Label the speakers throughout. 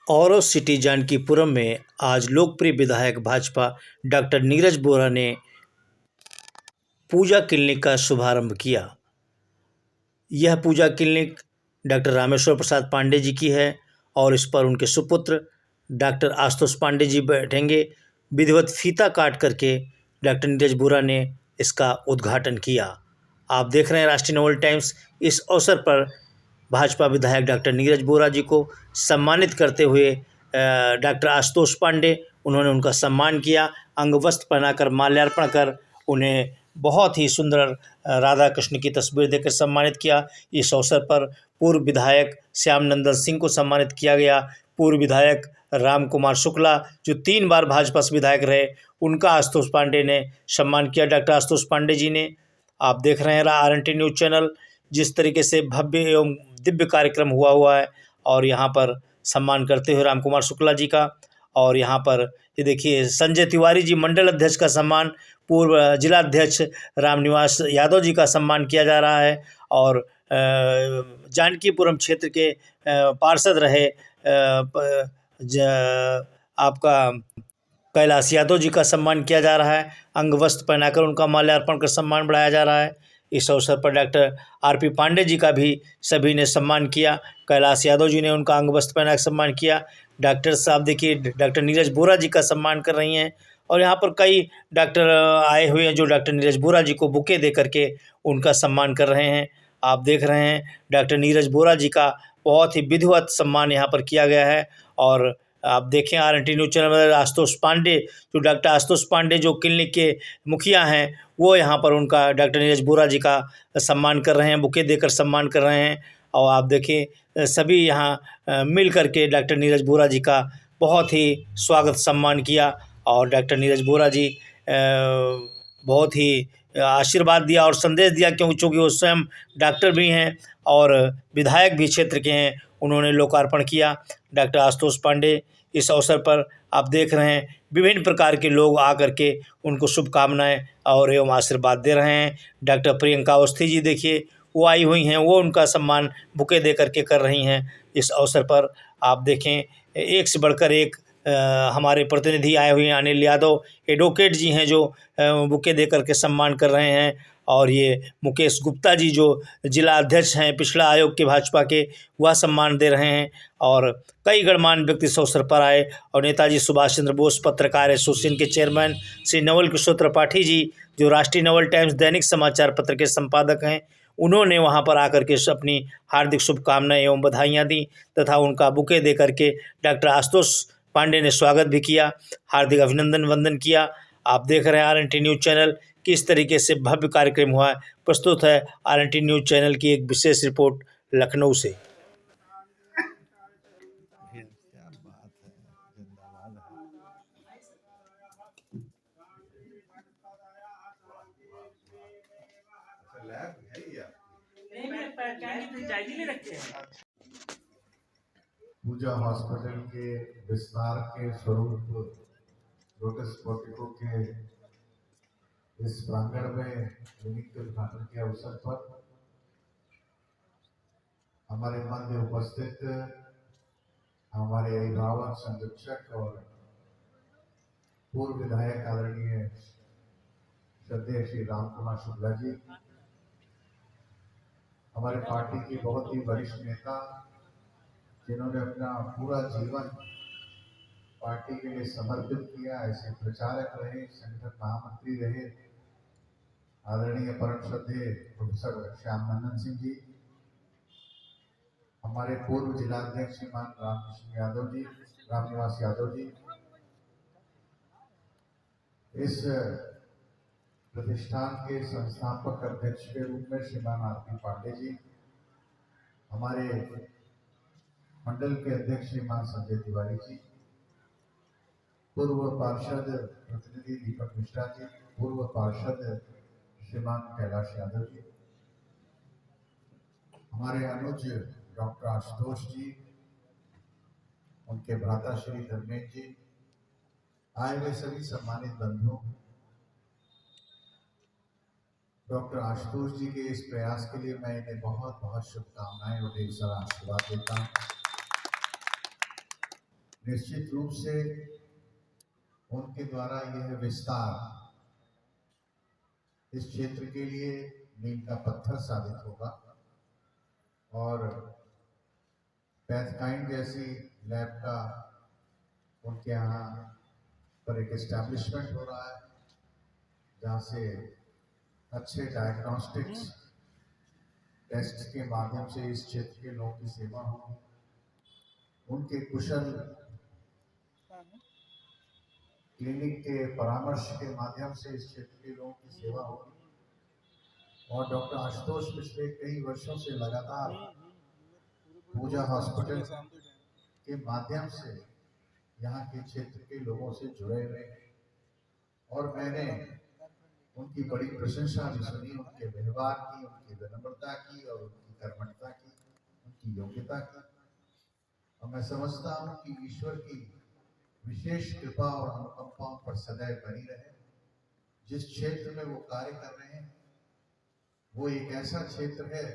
Speaker 1: औरव city Jankipuram में आज लोकप्रिय विधायक भाजपा डॉक्टर नीरज बोरा ने पूजा क्लिनिक का शुभारंभ किया। यह पूजा क्लिनिक डॉक्टर रामेश्वर प्रसाद पांडे जी की है और इस पर उनके सुपुत्र डॉक्टर आशुतोष पांडे जी बैठेंगे। विधिवत फीता काट करके डॉक्टर नीरज बोरा ने इसका उद्घाटन किया। आप देख रहे हैं राष्ट्रीय नवल टाइम्स। इस अवसर पर भाजपा विधायक डॉक्टर नीरज बोरा जी को सम्मानित करते हुए डॉक्टर आशुतोष पांडे उन्होंने उनका सम्मान किया। अंग वस्त्र पहनाकर माल्यार्पण कर उन्हें बहुत ही सुंदर राधा कृष्ण की तस्वीर देकर सम्मानित किया। इस अवसर पर पूर्व विधायक श्याम नंदन सिंह को सम्मानित किया गया। पूर्व विधायक राम कुमार शुक्ला जो 3 बार भाजपा से विधायक रहे, उनका आशुतोष पांडे ने सम्मान किया। डॉक्टर आशुतोष पांडे जी ने, आप देख रहे हैं RNT न्यूज़ चैनल, जिस तरीके से भव्य एवं दिव्य कार्यक्रम हुआ है और यहाँ पर सम्मान करते हुए राम कुमार शुक्ला जी का। और यहाँ पर ये देखिए संजय तिवारी जी मंडल अध्यक्ष का सम्मान, पूर्व जिला अध्यक्ष रामनिवास यादव जी का सम्मान किया जा रहा है। और जानकीपुरम क्षेत्र के पार्षद रहे आपका कैलाश यादव जी का सम्मान किया जा रहा है। अंग वस्त्र पहनाकर उनका माल्यार्पण कर सम्मान बढ़ाया जा रहा है। इस अवसर पर डॉक्टर RP पांडे जी का भी सभी ने सम्मान किया। कैलाश यादव जी ने उनका अंग वस्त्र पहना सम्मान किया। डॉक्टर साहब देखिए डॉक्टर नीरज बोरा जी का सम्मान कर रही हैं। और यहाँ पर कई डॉक्टर आए हुए हैं जो डॉक्टर नीरज बोरा जी को बुके दे करके उनका सम्मान कर रहे हैं। आप देख रहे हैं डॉक्टर नीरज बोरा जी का बहुत ही विधिवत सम्मान यहाँ पर किया गया है। और आप देखें RNT न्यूज़ चैनल में आशुतोष पांडे, जो डॉक्टर आशुतोष पांडे जो क्लिनिक के मुखिया हैं, वो यहाँ पर उनका डॉक्टर नीरज बोरा जी का सम्मान कर रहे हैं, बुके देकर सम्मान कर रहे हैं। और आप देखें सभी यहाँ मिल करके डॉक्टर नीरज बोरा जी का बहुत ही स्वागत सम्मान किया। और डॉक्टर नीरज बोरा जी बहुत ही आशीर्वाद दिया और संदेश दिया, क्योंकि वो स्वयं डॉक्टर भी हैं और विधायक भी क्षेत्र के हैं। उन्होंने लोकार्पण किया। डॉक्टर आशुतोष पांडे इस अवसर पर आप देख रहे हैं विभिन्न प्रकार के लोग आकर के उनको शुभकामनाएं और एवं आशीर्वाद दे रहे हैं। डॉक्टर प्रियंका अवस्थी जी देखिए वो आई हुई हैं, वो उनका सम्मान बुके दे करके कर रही हैं। इस अवसर पर आप देखें एक से बढ़कर एक हमारे प्रतिनिधि आए हुए हैं। अनिल यादव एडवोकेट जी हैं जो बुके दे करके सम्मान कर रहे हैं। और ये मुकेश गुप्ता जी जो जिला अध्यक्ष हैं पिछड़ा आयोग के भाजपा के, वह सम्मान दे रहे हैं। और कई गणमान्य व्यक्ति इस अवसर पर आए। और नेताजी सुभाष चंद्र बोस पत्रकार एसोसिएशन के चेयरमैन श्री नवल किशोर त्रिपाठी जी जो राष्ट्रीय नवल टाइम्स दैनिक समाचार पत्र के संपादक हैं, उन्होंने वहां पर आकर के अपनी हार्दिक शुभकामनाएं एवं बधाइयाँ दी तथा उनका बुके दे करके डॉक्टर आशुतोष पांडे ने स्वागत भी किया, हार्दिक अभिनंदन वंदन किया। आप देख रहे हैं RNT न्यूज़ चैनल, किस तरीके से भव्य कार्यक्रम हुआ है। प्रस्तुत है RNT न्यूज़ चैनल की एक विशेष रिपोर्ट लखनऊ से।
Speaker 2: पूजा हॉस्पिटल के विस्तार के स्वरूप लोटस पोर्टिको के इस प्रांगण में क्लिनिक के उद्घाटन के अवसर पर हमारे मध्य उपस्थित हमारे अभिभावक संरक्षक और पूर्व विधायक आदरणीय श्रद्धेय श्री राम कुमार शुक्ला जी, हमारे पार्टी की बहुत ही वरिष्ठ नेता जिन्होंने अपना पूरा जीवन पार्टी के लिए समर्पित किया, ऐसे प्रचारक रहे, संगठन महामंत्री रहे, आदरणीय परम श्रद्धेय प्रोफेसर श्याम नंदन सिंह जी, हमारे पूर्व जिलाध्यक्ष श्रीमान रामकृष्ण यादव जी, रामनिवास यादव जी, इस प्रतिष्ठान के संस्थापक अध्यक्ष के रूप में श्रीमान RP पांडे जी, हमारे मंडल के अध्यक्ष श्रीमान संजय तिवारी जी, पूर्व पार्षद प्रतिनिधि दीपक मिश्रा जी, पूर्व पार्षद श्रीमान कैलाश यादव जी, हमारे अनुज डॉक्टर आशुतोष जी, उनके भ्राता श्री धर्मेश जी, आए हुए सभी सम्मानित बंधुओं, डॉक्टर आशुतोष जी के इस प्रयास के लिए मैं इन्हें बहुत बहुत शुभकामनाएं और ढेर सारा आशीर्वाद देता हूँ। निश्चित रूप से उनके द्वारा यह विस्तार इस क्षेत्र के लिए मील का पत्थर साबित होगा और पैथकाइंड जैसी लैब का उनके यहाँ पर एक एस्टैब्लिशमेंट हो रहा है जहाँ से अच्छे डायग्नोस्टिक्स टेस्ट के माध्यम से इस क्षेत्र के लोगों की सेवा होगी। उनके कुशल क्लिनिक के परामर्श के माध्यम से इस क्षेत्र के लोगों की सेवा होगी और डॉक्टर आशुतोष पिछले कई वर्षों से लगातार पूजा हॉस्पिटल के माध्यम से यहाँ के क्षेत्र के लोगों से जुड़े हुए हैं और मैंने उनकी बड़ी प्रशंसा भी सुनी, उनके व्यवहार की, उनकी विनम्रता की और उनकी कर्मठता की, उनकी योग्यता की। और मैं समझता हूँ कि ईश्वर की विशेष कृपा और अनुकंपाओं पर सदैव बनी रहे। जिस क्षेत्र में वो कार्य कर रहे हैं वो एक ऐसा क्षेत्र है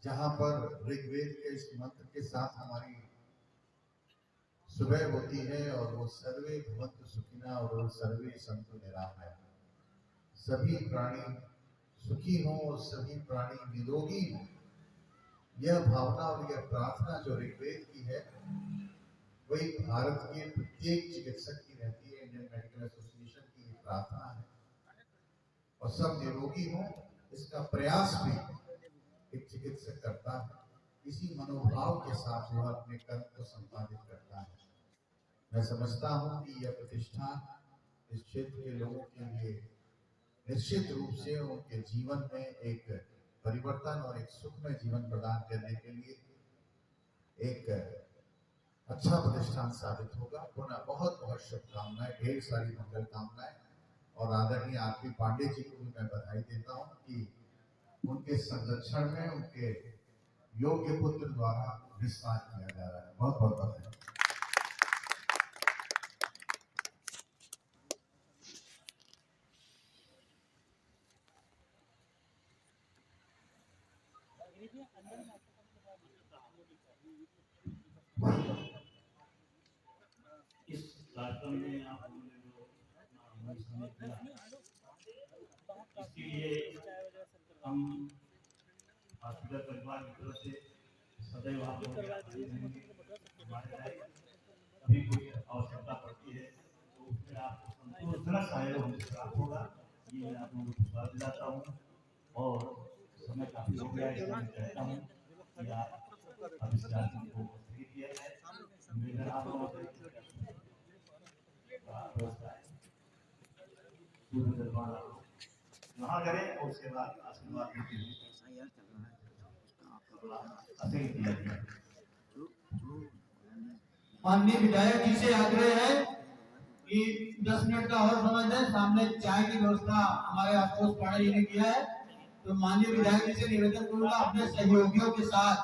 Speaker 2: जहाँ पर ऋग्वेद के इस मंत्र के साथ हमारी सुबह होती है और वो सर्वे भवन्तु सुखिनः और वो सर्वे सन्तु निरामयाः। सभी प्राणी सुखी हों और सभी प्राणी निरोगी हों, यह भावना और यह प्रार्थना जो ऋग्वेद की है वही भारत के प्रत्येक चिकित्सक की रहती है। इंडियन मेडिकल एसोसिएशन की प्रार्थना है और सब निरोगी हों, इसका प्रयास भी एक चिकित्सक करता है। इसी मनोभाव के साथ वह अपने कर्म को संपादित करता है। मैं समझता हूँ कि यह प्रतिष्ठान इस क्षेत्र के लोगों के लिए निश्चित रूप से उनके जीवन में एक परिवर्तन और एक सुखमय जीवन प्रदान करने के लिए एक अच्छा प्रतिष्ठान साबित होगा। पुनः बहुत बहुत शुभकामनाएं, ढेर सारी मंगल कामनाएं और आदरणीय आरपी पांडे जी को भी मैं बधाई देता हूँ कि उनके संरक्षण में उनके योग्य पुत्र द्वारा विस्तार किया जा रहा है। बहुत बहुत बधाई।
Speaker 3: इस कार्यक्रम में आप लोगों ने जो अपना समय दिया, इसके लिए हम हॉस्पिटल परिवार की तरफ से सदैव आप लोगों के आभारी रहेंगे। हमारे लायक कभी कोई आवश्यकता पड़ती है तो उसमें आपको संतोषजनक सहयोग हमसे प्राप्त होगा, ये मैं आप लोगों को विश्वास दिलाता हूँ। और समय काफी हो गया, इसलिए मैं कहता हूँ कि आप अब इस कार्यक्रम को स्थगित किया जाए। निवेदन आप लोगों से वहाँ करें और उसके बाद आशीर्वाद देते हुए किया जाए।
Speaker 4: माननीय विधायक जी से आग्रह है कि 10 मिनट का और समय दें। सामने चाय की व्यवस्था हमारे आशुतोष पांडे जी ने किया है, तो माननीय विधायक जी से निवेदन करूंगा अपने सहयोगियों के साथ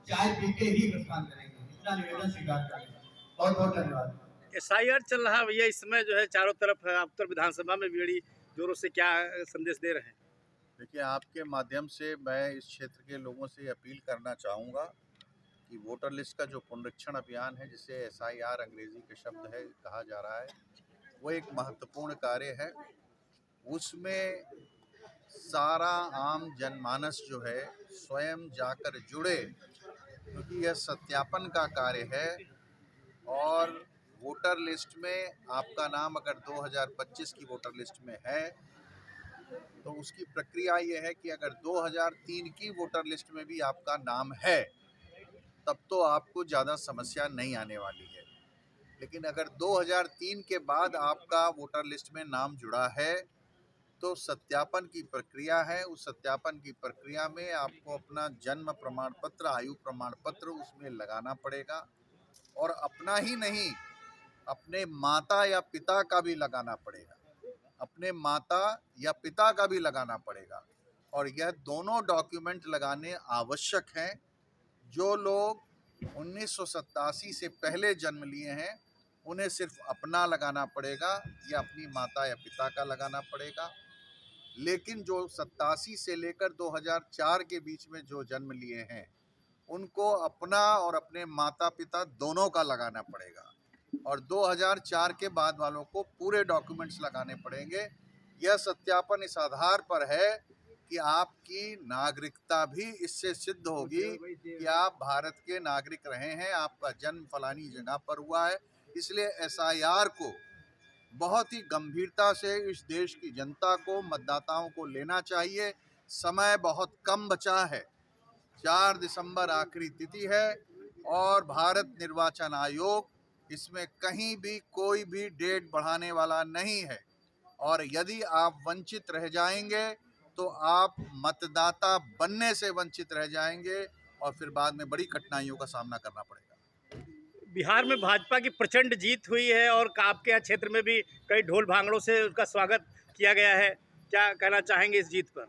Speaker 4: चाय पी के ही प्रस्थान करेंगे। इतना निवेदन स्वीकार करेंगे। बहुत बहुत धन्यवाद।
Speaker 5: SIR चल रहा है भैया, इस समय जो है चारों तरफ है, उत्तर विधानसभा में भी बड़ी जोरों से क्या संदेश दे रहे हैं?
Speaker 6: देखिए, आपके माध्यम से मैं इस क्षेत्र के लोगों से अपील करना चाहूँगा कि वोटर लिस्ट का जो पुनरीक्षण अभियान है, जिसे SIR अंग्रेजी के शब्द है कहा जा रहा है, वो एक महत्वपूर्ण कार्य है। उसमें सारा आम जनमानस जो है स्वयं जाकर जुड़े, क्योंकि यह सत्यापन का कार्य है। और वोटर लिस्ट में आपका नाम अगर 2025 की वोटर लिस्ट में है तो उसकी प्रक्रिया ये है कि अगर 2003 की वोटर लिस्ट में भी आपका नाम है तब तो आपको ज़्यादा समस्या नहीं आने वाली है। लेकिन अगर 2003 के बाद आपका वोटर लिस्ट में नाम जुड़ा है तो सत्यापन की प्रक्रिया है। उस सत्यापन की प्रक्रिया में आपको अपना जन्म प्रमाण पत्र, आयु प्रमाण पत्र उसमें लगाना पड़ेगा और अपना ही नहीं, अपने माता या पिता का भी लगाना पड़ेगा। अपने माता या पिता का भी लगाना पड़ेगा और यह दोनों डॉक्यूमेंट लगाने आवश्यक हैं। जो लोग 1987 से पहले जन्म लिए हैं उन्हें सिर्फ अपना लगाना पड़ेगा या अपनी माता या पिता का लगाना पड़ेगा। लेकिन जो 87 से लेकर 2004 के बीच में जो जन्म लिए हैं उनको अपना और अपने माता पिता दोनों का लगाना पड़ेगा, और 2004 के बाद वालों को पूरे डॉक्यूमेंट्स लगाने पड़ेंगे। यह सत्यापन इस आधार पर है कि आपकी नागरिकता भी इससे सिद्ध होगी कि आप भारत के नागरिक रहे हैं, आपका जन्म फलानी जगह पर हुआ है। इसलिए एसआईआर को बहुत ही गंभीरता से इस देश की जनता को, मतदाताओं को लेना चाहिए। समय बहुत कम बचा है, 4 दिसंबर आखिरी तिथि है, और भारत निर्वाचन आयोग इसमें कहीं भी कोई भी डेट बढ़ाने वाला नहीं है। और यदि आप वंचित रह जाएंगे तो आप मतदाता बनने से वंचित रह जाएंगे, और फिर बाद में बड़ी कठिनाइयों का सामना करना पड़ेगा।
Speaker 5: बिहार में भाजपा की प्रचंड जीत हुई है और आपके यहाँ क्षेत्र में भी कई ढोल भांगड़ों से उसका स्वागत किया गया है, क्या कहना चाहेंगे इस जीत पर?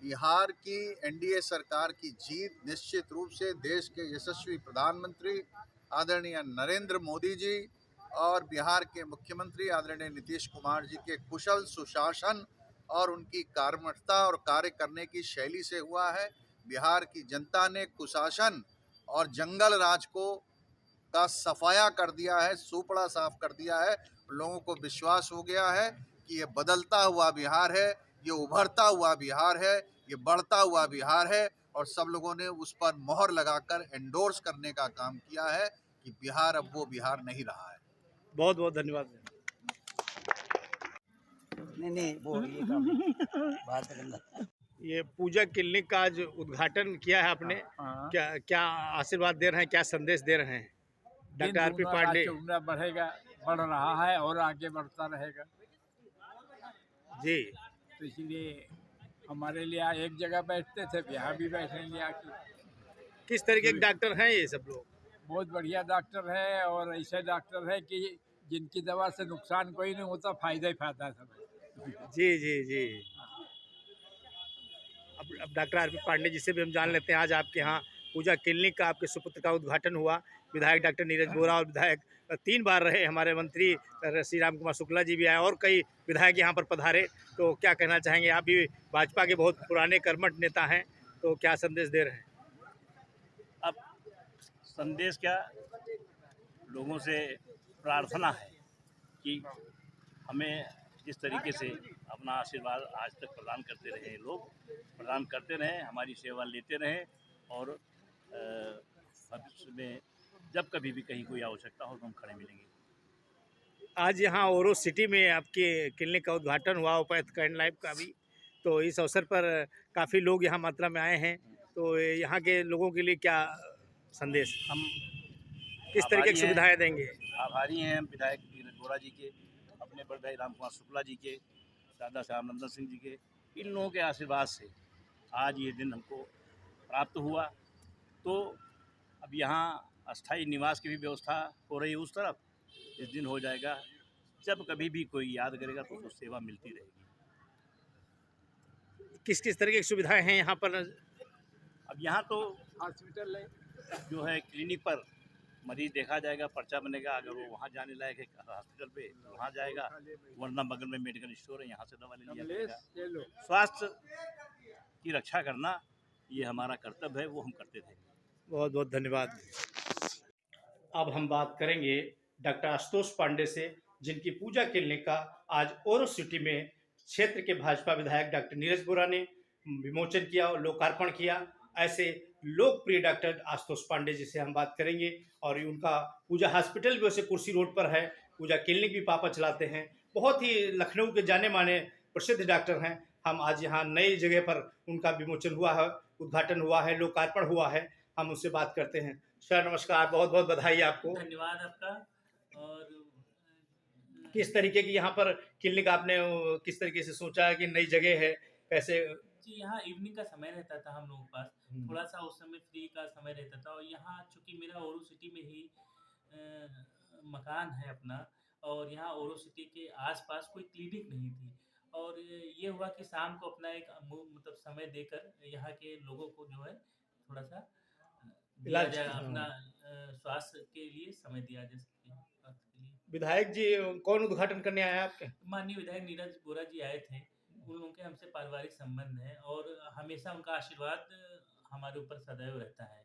Speaker 6: बिहार की एनडीए सरकार की जीत निश्चित रूप से देश के यशस्वी प्रधानमंत्री आदरणीय नरेंद्र मोदी जी और बिहार के मुख्यमंत्री आदरणीय नीतीश कुमार जी के कुशल सुशासन और उनकी कर्मठता और कार्य करने की शैली से हुआ है। बिहार की जनता ने कुशासन और जंगल राज का सफाया कर दिया है, सुपड़ा साफ कर दिया है। लोगों को विश्वास हो गया है कि ये बदलता हुआ बिहार है, ये उभरता हुआ बिहार है, ये बढ़ता हुआ बिहार है, और सब लोगों ने उस पर मोहर लगाकर एंडोर्स करने का काम किया है कि बिहार अब वो बिहार नहीं रहा है।
Speaker 5: बहुत बहुत धन्यवाद। ये पूजा क्लिनिक का आज उद्घाटन किया है आपने, क्या क्या आशीर्वाद दे रहे हैं, क्या संदेश दे रहे हैं डॉक्टर आरपी पांडे?
Speaker 7: उम्र बढ़ेगा, बढ़ रहा है और आगे बढ़ता रहेगा।
Speaker 5: जी,
Speaker 7: तो इसलिए हमारे लिए एक जगह बैठते थे, यहाँ भी बैठेंगे आके।
Speaker 5: किस तरीके के डॉक्टर हैं ये सब लोग?
Speaker 7: बहुत बढ़िया डॉक्टर है, और ऐसे डॉक्टर है कि जिनकी दवा से नुकसान कोई नहीं होता, फायदा ही फायदा सब।
Speaker 5: जी जी जी। अब डॉक्टर आरपी पांडे जी से भी हम जान लेते हैं। आज आपके यहाँ पूजा क्लिनिक का आपके सुपुत्र का उद्घाटन हुआ। विधायक डॉक्टर नीरज बोरा और विधायक 3 बार रहे, हमारे मंत्री श्री राम कुमार शुक्ला जी भी आए और कई विधायक यहाँ पर पधारे। तो क्या कहना चाहेंगे? आप भी भाजपा के बहुत पुराने कर्मठ नेता हैं, तो क्या संदेश दे रहे हैं?
Speaker 3: अब संदेश क्या, लोगों से प्रार्थना है कि हमें जिस तरीके से अपना आशीर्वाद आज तक प्रदान करते रहे हैं, लोग प्रदान करते रहें, हमारी सेवा लेते रहें, और भविष्य में जब कभी भी कहीं कोई आवश्यकता हो तो हम खड़े मिलेंगे।
Speaker 5: आज यहाँ ओरो सिटी में आपके क्लिनिक का उद्घाटन हुआ, उपायुक्त कैंड लाइफ का भी, तो इस अवसर पर काफ़ी लोग यहाँ मात्रा में आए हैं, तो यहाँ के लोगों के लिए क्या संदेश,
Speaker 3: हम
Speaker 5: किस तरीके की सुविधाएं देंगे?
Speaker 3: आभारी हैं विधायक नीरज बोरा जी के, अपने बड़े भाई राम कुमार शुक्ला जी के, दादा साहब नंदन सिंह जी के, इन लोगों के आशीर्वाद से आज ये दिन हमको प्राप्त हुआ। तो अब यहाँ अस्थाई निवास की भी व्यवस्था हो रही है उस तरफ। इस दिन हो जाएगा, जब कभी भी कोई याद करेगा तो उसको सेवा मिलती रहेगी।
Speaker 5: किस किस तरीके की सुविधाएं हैं यहाँ पर?
Speaker 3: अब यहाँ तो
Speaker 7: हॉस्पिटल है,
Speaker 3: जो है क्लिनिक पर मरीज देखा जाएगा, पर्चा बनेगा, अगर वो वहाँ जाने लायक है हॉस्पिटल पे वहाँ जाएगा, वरना बगल में मेडिकल स्टोर है, यहाँ से दवा ले लिया जाएगा। स्वास्थ्य की रक्षा करना ये हमारा कर्तव्य है, वो हम करते थे।
Speaker 5: बहुत बहुत धन्यवाद। अब हम बात करेंगे डॉक्टर आशुतोष पांडे से, जिनकी पूजा क्लिनिक का आज ओरो सिटी में क्षेत्र के भाजपा विधायक डॉक्टर नीरज बोरा ने विमोचन किया और लोकार्पण किया। ऐसे लोकप्रिय डॉक्टर आशुतोष पांडे जी से हम बात करेंगे, और उनका पूजा हॉस्पिटल भी वैसे कुर्सी रोड पर है, पूजा क्लिनिक भी पापा चलाते हैं, बहुत ही लखनऊ के जाने माने प्रसिद्ध डॉक्टर हैं। हम आज यहाँ नई जगह पर उनका विमोचन हुआ है, उद्घाटन हुआ है, लोकार्पण हुआ है, हम उससे बात करते हैं। सर नमस्कार, बहुत बहुत बधाई आपको।
Speaker 8: धन्यवाद आपका। और
Speaker 5: किस तरीके की यहाँ पर क्लिनिक आपने किस तरीके से सोचा है कि नई जगह है, कैसे?
Speaker 8: जी, यहाँ इवनिंग का समय रहता था हम लोगों के पास, थोड़ा सा उस समय फ्री का समय रहता था, और यहाँ चूँकि मेरा ओरो सिटी में ही मकान है अपना, और यहाँ ओरो सिटी के आसपास कोई क्लिनिक नहीं थी, और ये हुआ कि शाम को अपना एक मतलब समय देकर यहाँ के लोगों को जो है थोड़ा सा दिया
Speaker 5: इलाज,
Speaker 8: जाए, अपना स्वास्थ्य के लिए समय दिया जा सके, स्वास्थ्य के लिए।
Speaker 5: विधायक जी कौन उद्घाटन करने आए आपके?
Speaker 8: माननीय विधायक नीरज बोरा जी आए थे, उन लोगों के हमसे पारिवारिक संबंध है, और हमेशा उनका आशीर्वाद हमारे ऊपर सदैव रहता है।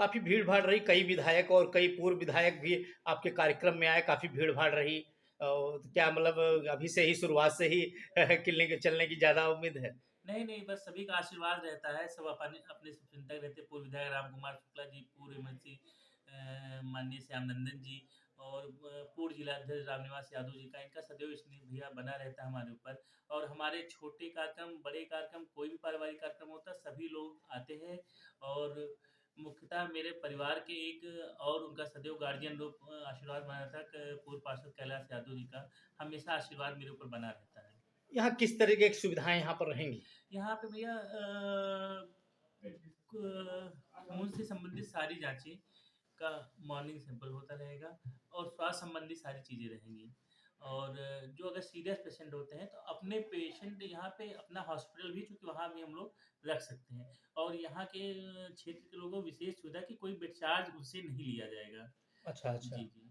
Speaker 5: काफ़ी भीड़ भाड़ रही, कई विधायक और कई पूर्व विधायक भी आपके कार्यक्रम में आए, काफ़ी भीड़ भाड़ रही। तो क्या मतलब अभी से ही शुरुआत से ही किलने के चलने की ज़्यादा उम्मीद है?
Speaker 8: नहीं, नहीं, बस सभी का आशीर्वाद रहता है, सब अपने अपने शुभचिंतक रहते हैं, पूर्व विधायक राम कुमार शुक्ला जी, पूर्व एमएलसी माननीय श्याम नंदन जी और पूर्व जिलाध्यक्ष रामनिवास यादव जी का इनका सदैव स्नेह भैया बना रहता है हमारे ऊपर। और हमारे छोटे कार्यक्रम, बड़े कार्यक्रम, कोई भी पारिवारिक कार्यक्रम होता है, सभी लोग आते हैं। और मुख्यतः मेरे परिवार के एक और उनका सदैव गार्जियन रूप आशीर्वाद बना रहता है, पूर्व पार्षद कैलाश यादव जी का, हमेशा आशीर्वाद मेरे ऊपर बना रहता है।
Speaker 5: यहाँ किस तरीके की सुविधाएँ यहाँ पर रहेंगी?
Speaker 8: यहाँ पे भैया खून से संबंधित सारी जांचें का मॉर्निंग सैंपल होता रहेगा और स्वास्थ्य संबंधी सारी चीज़ें रहेंगी। और जो अगर सीरियस पेशेंट होते हैं तो अपने पेशेंट यहाँ पे अपना हॉस्पिटल भी, चूँकि वहाँ भी हम लोग रख सकते हैं। और यहाँ के क्षेत्र के लोगों को विशेष सुविधा कि कोई बेड चार्ज उनसे नहीं लिया जाएगा।
Speaker 5: अच्छा, अच्छा।
Speaker 8: जी, जी।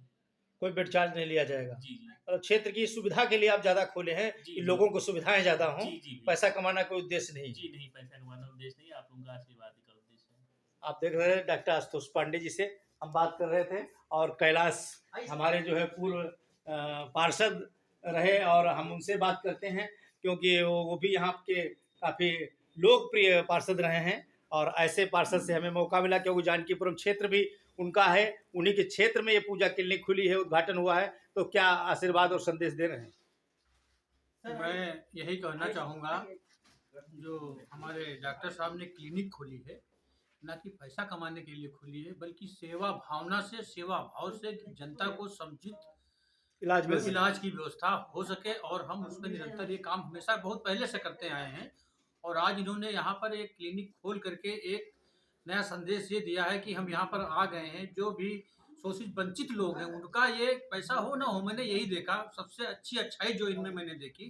Speaker 5: कोई बेड चार्ज नहीं लिया जाएगा।
Speaker 8: जी, जी।
Speaker 5: क्षेत्र की सुविधा के लिए आप ज़्यादा खोले हैं
Speaker 8: जी,
Speaker 5: कि
Speaker 8: जी।
Speaker 5: लोगों को सुविधाएँ ज़्यादा हों,
Speaker 8: जी, जी, भैया।
Speaker 5: पैसा कमाना कोई उद्देश्य नहीं।
Speaker 8: जी, नहीं, पैसा कमाना उद्देश्य नहीं, आप लोगों का आशीर्वाद ही का उद्देश्य है।
Speaker 5: आप देख रहे हैं डॉक्टर आशुतोष पांडे जी से हम बात कर रहे थे और कैलाश हमारे जो है पूर्व पार्षद रहे और हम उनसे बात करते हैं क्योंकि वो भी यहाँ के काफ़ी लोकप्रिय पार्षद रहे हैं और ऐसे पार्षद से हमें मौका मिला क्योंकि जानकीपुरम क्षेत्र भी उनका है, उन्हीं के क्षेत्र में ये पूजा क्लिनिक खुली है, उद्घाटन हुआ है। तो क्या आशीर्वाद और संदेश दे रहे हैं?
Speaker 9: मैं यही कहना चाहूँगा, जो हमारे डॉक्टर साहब ने क्लिनिक खोली है, ना कि पैसा कमाने के लिए खोली है, बल्कि सेवा भावना से, सेवा भाव से जनता को समुचित इलाज की व्यवस्था हो सके और हम उसमें निरंतर ये काम हमेशा बहुत पहले से करते आए हैं। और आज इन्होंने यहाँ पर एक क्लिनिक खोल करके एक नया संदेश ये दिया है कि हम यहाँ पर आ गए हैं, जो भी शोषित वंचित लोग हैं उनका ये पैसा हो ना हो, मैंने यही देखा सबसे अच्छी अच्छाई जो इनमें मैंने देखी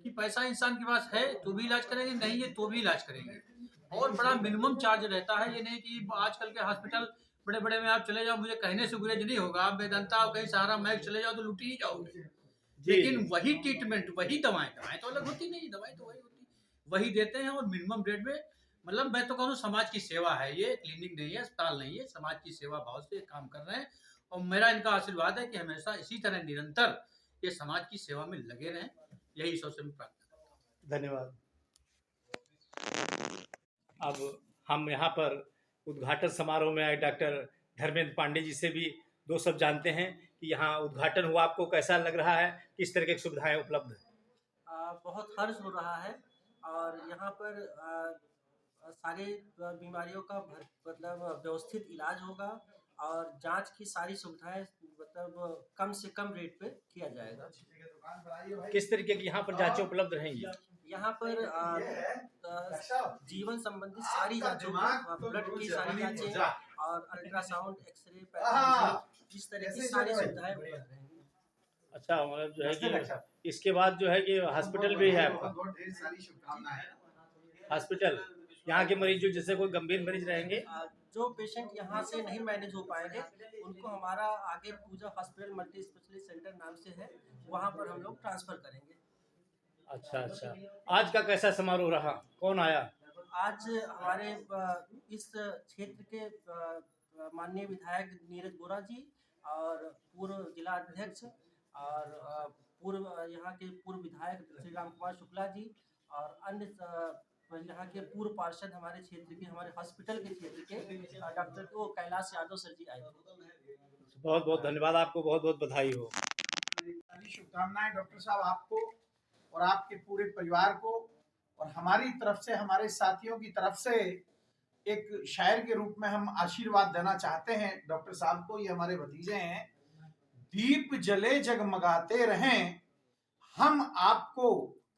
Speaker 9: कि पैसा इंसान के पास है तो भी इलाज करेंगे, नहीं है तो भी इलाज करेंगे। और बड़ा मिनिमम चार्ज रहता है, ये नहीं कि आजकल के हॉस्पिटल बड़े बड़े में आप चले जाओ, मुझे कहने से गुरेज नहीं होगा, आप वेदांता और कहीं सहारा मैक चले जाओ तो लुट ही जाओगे। लेकिन वही ट्रीटमेंट, वही दवाएं तो अलग होती नहीं, दवाएं तो वही होती, वही देते हैं और मिनिमम रेट में। मतलब मैं तो कहूँ समाज की सेवा है, ये क्लिनिक नहीं है, अस्पताल नहीं है, समाज की सेवा भाव से काम कर रहे हैं। और मेरा इनका आशीर्वाद है कि हमेशा इसी तरह निरंतर ये समाज की सेवा में लगे रहें, यही ईश्वर से मैं प्रार्थना करता हूँ।
Speaker 5: धन्यवाद। अब हम यहाँ पर उद्घाटन समारोह में आए डॉक्टर धर्मेंद्र पांडे जी से भी दो शब्द जानते हैं कि यहाँ उद्घाटन हुआ, आपको कैसा लग रहा है, किस तरह की सुविधाएं उपलब्ध है?
Speaker 10: बहुत हर्ष हो रहा है और यहाँ पर सारे बीमारियों का मतलब व्यवस्थित इलाज होगा और जांच की सारी सुविधाएं मतलब कम से कम रेट पे किया जाएगा।
Speaker 5: किस तरीके की यहाँ पर जांचें उपलब्ध रहेंगी?
Speaker 10: यहाँ पर जीवन संबंधी सारी जांचें, ब्लड की सारी जांचें और अल्ट्रासाउंड, एक्सरे, पैथोलॉजी, इस तरह की सारी सुविधाएं उपलब्ध रहेंगी।
Speaker 5: अच्छा, मतलब जो है कि इसके बाद जो है कि हॉस्पिटल भी है आपका?
Speaker 2: ढेर सारी शुभकामनाएं।
Speaker 5: हॉस्पिटल यहाँ के मरीज जो जैसे कोई गंभीर मरीज रहेंगे,
Speaker 10: जो पेशेंट यहाँ से नहीं मैनेज हो पाएंगे उनको हमारा आगे पूजा हॉस्पिटल मल्टी स्पेशलिस्ट सेंटर नाम से है, वहाँ पर हम लोग ट्रांसफर करेंगे।
Speaker 5: अच्छा अच्छा। आज का कैसा समारोह रहा, कौन आया?
Speaker 10: आज हमारे इस क्षेत्र के माननीय विधायक नीरज बोरा जी और पूर्व जिला अध्यक्ष और पूर्व यहाँ के पूर्व विधायक श्री राम कुमार शुक्ला जी और अन्य यहाँ के पूर्व पार्षद हमारे क्षेत्र के, हमारे हॉस्पिटल के क्षेत्र के डॉक्टर को कैलाश यादव सर जी आए थे।
Speaker 5: बहुत बहुत धन्यवाद, आपको बहुत बहुत बधाई हो।
Speaker 11: सारी शुभकामनाएं डॉक्टर साहब आपको और आपके पूरे परिवार को, और हमारी तरफ से, हमारे साथियों की तरफ से एक शायर के रूप में हम आशीर्वाद देना चाहते हैं डॉक्टर साहब को। ये हमारे भतीजे हैं। दीप जले जगमगाते रहें, हम आपको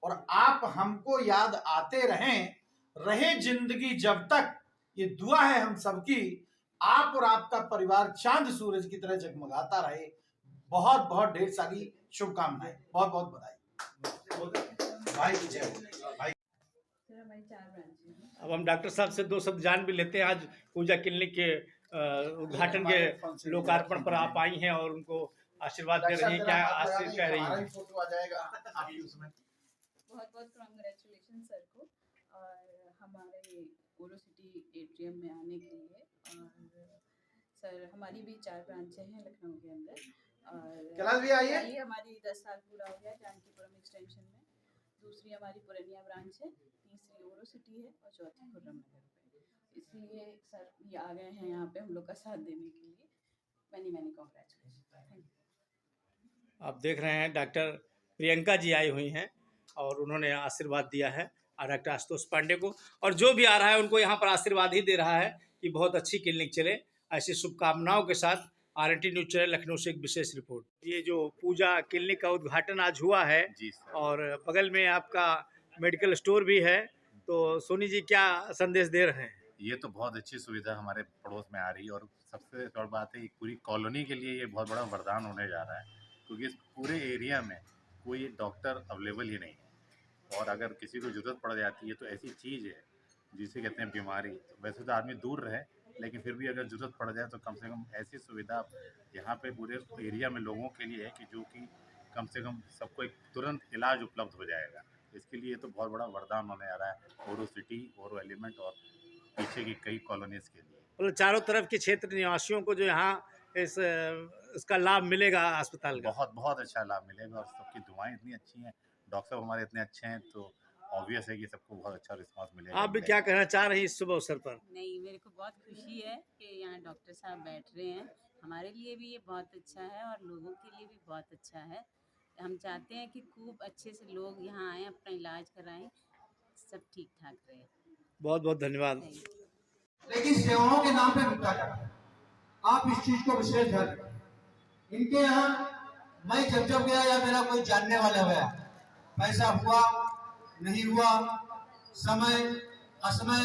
Speaker 11: और आप हमको याद आते रहें, रहे जिंदगी जब तक, ये दुआ है हम सबकी, आप और आपका परिवार चांद सूरज की तरह जगमगाता रहे। बहुत बहुत ढेर सारी शुभकामनाएं, बहुत बहुत बधाई। भाई की जय हो। भाई
Speaker 5: अब हम डॉक्टर साहब से दो शब्द जान भी लेते हैं। आज पूजा क्लिनिक के उद्घाटन के लोकार्पण पर आप आई हैं और उनको आशीर्वाद दे रही हैं, क्या आशीर्वाद कह रही हैं?
Speaker 12: बहुत बहुत कांग्रेचुलेशन सर को और हमारे ओरो सिटी एटीएम में आने के लिए। और सर हमारी भी 4 ब्रांचें हैं लखनऊ के अंदर और
Speaker 11: कैलाश भी आइए।
Speaker 12: पहली हमारी 10 साल पूरा हो गया जानकीपुरम एक्सटेंशन में, दूसरी हमारी पुरनिया ब्रांच है, तीसरी ओरो सिटी है और चौथी खुर्रम नगर पे। इसलिए सर ये आ गए हैं यहाँ पे हम लोग का साथ देने के लिए। Many many congratulation. Thank you.
Speaker 5: आप देख रहे हैं डॉक्टर प्रियंका जी आई हुई हैं और उन्होंने आशीर्वाद दिया है डॉक्टर आशुतोष पांडे को, और जो भी आ रहा है उनको यहाँ पर आशीर्वाद ही दे रहा है कि बहुत अच्छी क्लिनिक चले। ऐसी शुभकामनाओं के साथ RNT न्यूज़ चैनल लखनऊ से एक विशेष रिपोर्ट। ये जो पूजा क्लिनिक का उद्घाटन आज हुआ है
Speaker 6: जी
Speaker 5: और बगल में आपका मेडिकल स्टोर भी है, तो सोनी जी क्या संदेश दे रहे हैं?
Speaker 13: ये तो बहुत अच्छी सुविधा हमारे पड़ोस में आ रही है और सबसे बड़ी बात है, पूरी कॉलोनी के लिए ये बहुत बड़ा वरदान होने जा रहा है, क्योंकि इस पूरे एरिया में कोई डॉक्टर अवेलेबल ही नहीं है। और अगर किसी को ज़रूरत पड़ जाती है तो ऐसी चीज़ है जिसे कहते हैं बीमारी, तो वैसे तो आदमी दूर रहे लेकिन फिर भी अगर ज़रूरत पड़ जाए तो कम से कम ऐसी सुविधा यहाँ पे पूरे एरिया में लोगों के लिए है कि जो कि कम से कम सबको एक तुरंत इलाज उपलब्ध हो जाएगा। इसके लिए तो बहुत बड़ा वरदान होने आ रहा है ओरो सिटी, ओरो एलिमेंट और पीछे की कई कॉलोनीज़ के लिए।
Speaker 5: मतलब चारों तरफ के क्षेत्र निवासियों को जो यहाँ इसका लाभ मिलेगा अस्पताल का।
Speaker 13: बहुत बहुत अच्छा लाभ मिलेगा और सबकी दुआएं इतनी अच्छी हैं, डॉक्टर साहब हमारे इतने अच्छे हैं, तो ऑब्वियस है कि सबको बहुत अच्छा रिस्पांस मिलेगा।
Speaker 5: आप भी क्या कहना चाह रही हैं इस शुभ अवसर पर?
Speaker 14: नहीं, मेरे को बहुत खुशी है कि यहाँ डॉक्टर साहब बैठ रहे हैं। हमारे लिए भी ये बहुत अच्छा है और लोगों के लिए भी बहुत अच्छा है। हम चाहते हैं कि खूब अच्छे से लोग यहाँ आएँ, अपना इलाज कराएं, सब ठीक ठाक रहे।
Speaker 5: बहुत बहुत धन्यवाद।
Speaker 4: लेकिन सेवाओं के नाम पे लूटा जाता है। आप इस चीज को विशेष ध्यान रखें। इनके यहाँ मैं जब गया या मेरा कोई जानने वाला गया, पैसा हुआ नहीं हुआ, समय असमय,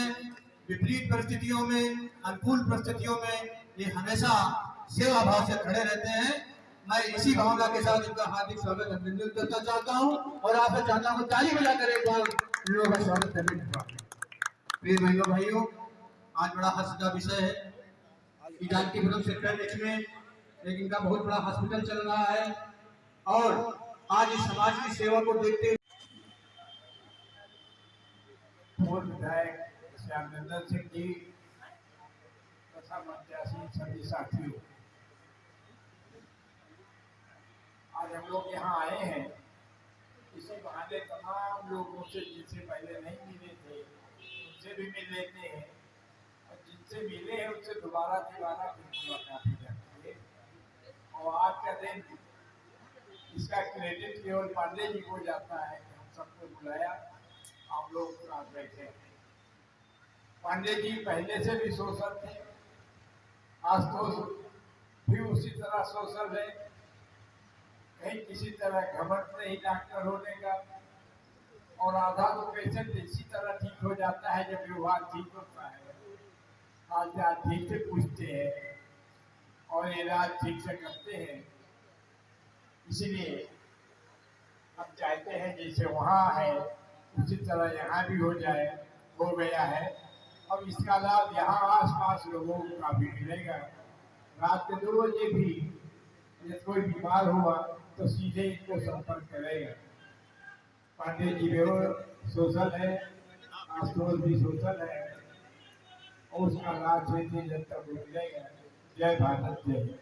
Speaker 4: विपरीत परिस्थितियों में, अनुकूल परिस्थितियों में ये हमेशा सेवा भाव से खड़े रहते हैं। मैं इसी भावना के साथ इनका हार्दिक स्वागत अभिनंदन करना चाहता हूँ और आपसे चाहता हूँ ताली बजाकर एक बार इन लोगों का स्वागत करने का। प्रिय बहनों भाइयों, आज बड़ा हर्ष का विषय है कि जानकीपुरम सेक्टर H में एक इनका बहुत बड़ा हॉस्पिटल चल रहा है और आज इस समाज की सेवा को देखते हुए
Speaker 11: पूर्व विधायक श्यामनंदन सिंह जी तथा मंत्यासी सभी साथियों, आज हम लोग यहाँ आए हैं इसी बहाने तमाम लोगों से जिनसे पहले नहीं मिले थे उनसे भी मिल लेते हैं और जिनसे मिले हैं उनसे दोबारा मुलाकात हो जाती है। और आज का दिन इसका क्रेडिट केवल पांडे जी को जाता है कि हम सबको बुलाया, आप लोग साथ बैठे हैं। पांडे जी पहले से भी सोशल थे, आशुतोष भी उसी तरह सोशल है, कहीं किसी तरह घमंड नहीं डॉक्टर होने का, और आधा तो पेशेंट इसी तरह ठीक हो जाता है जब व्यवहार ठीक होता है। आज ठीक से पूछते हैं और इलाज ठीक से करते हैं। इसलिए हम चाहते हैं जैसे वहाँ है उसी तरह यहाँ भी हो जाए, हो गया है। अब इसका लाभ यहाँ आसपास लोगों को काफी मिलेगा। रात के 2 बजे भी यदि कोई बीमार हुआ तो सीधे इनको संपर्क करेगा। पांडे जी भी सोशल है, आशुतोष भी सोशल है और उसका लाभ जब तक मिलेगा। जय भारत, जय।